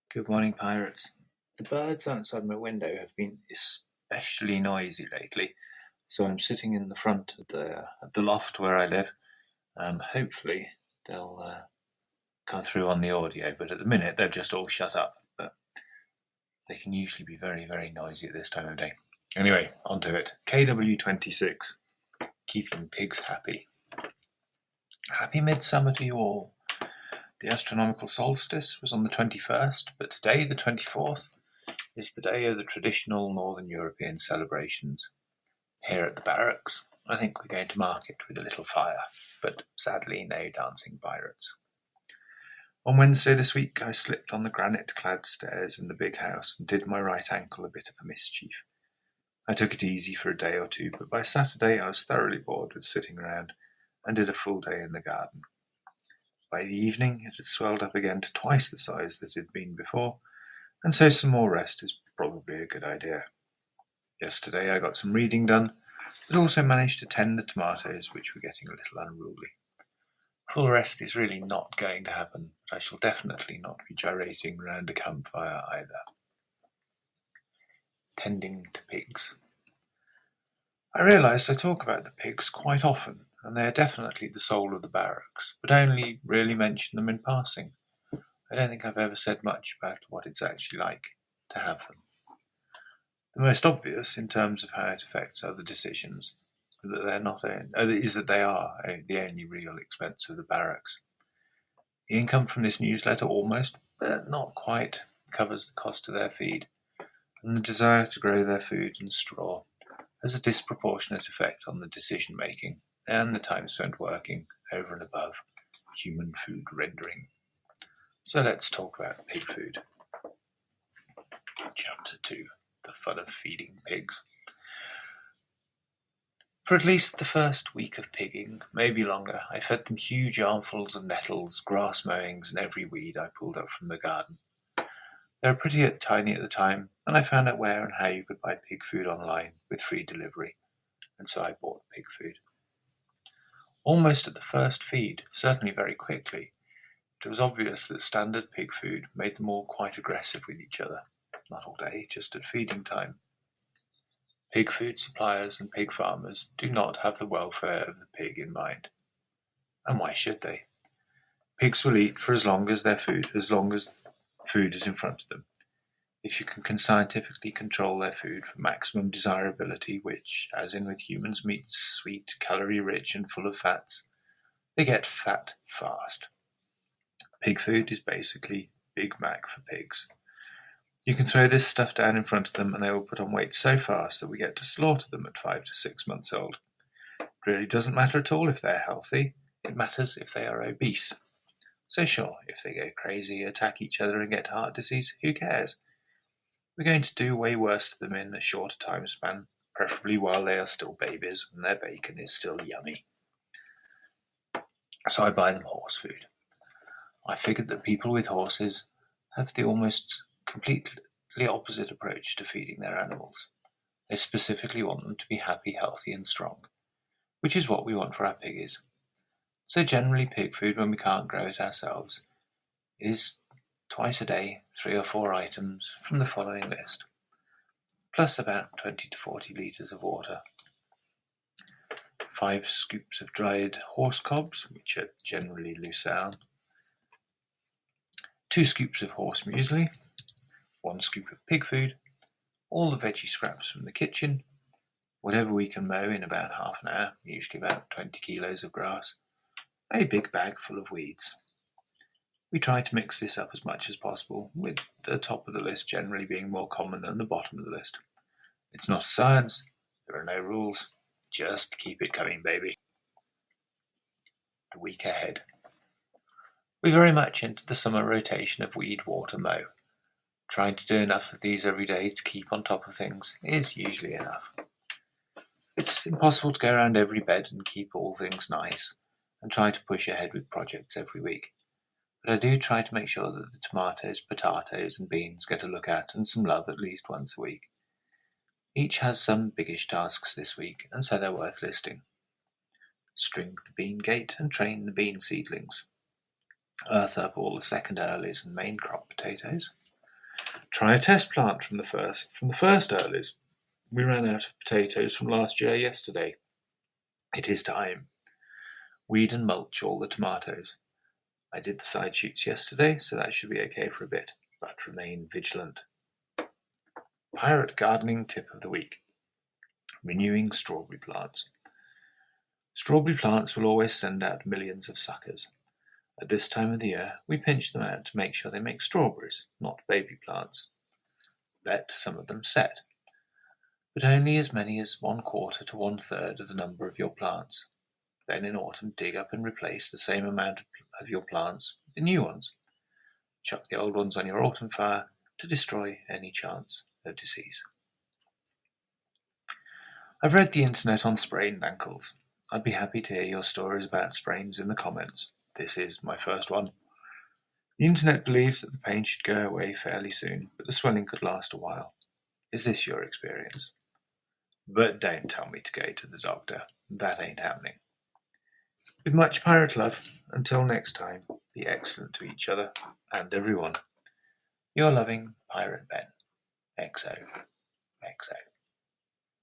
Good morning, pirates. The birds outside my window have been especially noisy lately, so I'm sitting in the front of the loft where I live. Hopefully, they'll come through on the audio, but at the minute they've just all shut up. But they can usually be very, very noisy at this time of day. Anyway, on to it. KW-26, keeping pigs happy. Happy Midsummer to you all. The astronomical solstice was on the 21st, but today, the 24th, is the day of the traditional Northern European celebrations. Here at the barracks, I think we're going to mark it with a little fire, but sadly no dancing pirates. On Wednesday this week, I slipped on the granite-clad stairs in the big house and did my right ankle a bit of a mischief. I took it easy for a day or two, but by Saturday I was thoroughly bored with sitting around and did a full day in the garden. By the evening, it had swelled up again to twice the size that it had been before, and so some more rest is probably a good idea. Yesterday I got some reading done, but also managed to tend the tomatoes, which were getting a little unruly. Full rest is really not going to happen, but I shall definitely not be gyrating round a campfire either. Tending to pigs. I realised I talk about the pigs quite often, and they are definitely the soul of the barracks, but only really mention them in passing. I don't think I've ever said much about what it's actually like to have them. The most obvious, in terms of how it affects other decisions, is that they are the only real expense of the barracks. The income from this newsletter almost, but not quite, covers the cost of their feed, and the desire to grow their food and straw has a disproportionate effect on the decision-making and the time spent working over and above human food rendering. So let's talk about pig food. Chapter 2. The fun of feeding pigs. For at least the first week of pigging, maybe longer, I fed them huge armfuls of nettles, grass mowings, and every weed I pulled up from the garden. They were pretty tiny at the time, and I found out where and how you could buy pig food online with free delivery, and so I bought pig food. Almost at the first feed, certainly very quickly, it was obvious that standard pig food made them all quite aggressive with each other, not all day, just at feeding time. Pig food suppliers and pig farmers do not have the welfare of the pig in mind. And why should they? Pigs will eat for as long as food is in front of them. If you can scientifically control their food for maximum desirability, which, as in with humans, meat's sweet, calorie-rich, and full of fats, they get fat fast. Pig food is basically Big Mac for pigs. You can throw this stuff down in front of them and they will put on weight so fast that we get to slaughter them at 5 to 6 months old. It really doesn't matter at all if they're healthy, it matters if they are obese. So sure, if they go crazy, attack each other and get heart disease, who cares? We're going to do way worse to them in a shorter time span, preferably while they are still babies and their bacon is still yummy. So I buy them horse food. I figured that people with horses have the almost completely opposite approach to feeding their animals. They specifically want them to be happy, healthy, and strong, which is what we want for our piggies. So generally pig food, when we can't grow it ourselves, is twice a day, 3 or 4 items from the following list, plus about 20 to 40 litres of water. 5 scoops of dried horse cobs, which are generally lucerne. 2 scoops of horse muesli. 1 scoop of pig food. All the veggie scraps from the kitchen. Whatever we can mow in about half an hour, usually about 20 kilos of grass. A big bag full of weeds. We try to mix this up as much as possible, with the top of the list generally being more common than the bottom of the list. It's not a science, there are no rules, just keep it coming, baby. The week ahead. We very much into the summer rotation of weed, water, mow. Trying to do enough of these every day to keep on top of things is usually enough. It's impossible to go around every bed and keep all things nice, and try to push ahead with projects every week. But I do try to make sure that the tomatoes, potatoes, and beans get a look at and some love at least once a week. Each has some biggish tasks this week, and so they're worth listing. String the bean gate and train the bean seedlings. Earth up all the second earlies and main crop potatoes. Try a test plant from the first earlies. We ran out of potatoes from last year yesterday. It is time. Weed and mulch all the tomatoes. I did the side shoots yesterday, so that should be okay for a bit, but remain vigilant. Pirate gardening tip of the week. Renewing strawberry plants. Strawberry plants will always send out millions of suckers. At this time of the year, we pinch them out to make sure they make strawberries, not baby plants. Let some of them set, but only as many as 1/4 to 1/3 of the number of your plants. Then in autumn dig up and replace the same amount of your plants with the new ones. Chuck the old ones on your autumn fire to destroy any chance of disease. I've read the internet on sprained ankles. I'd be happy to hear your stories about sprains in the comments. This is my first one. The internet believes that the pain should go away fairly soon, but the swelling could last a while. Is this your experience? But don't tell me to go to the doctor. That ain't happening. With much pirate love, until next time, be excellent to each other and everyone. Your loving Pirate Ben. XO. XO.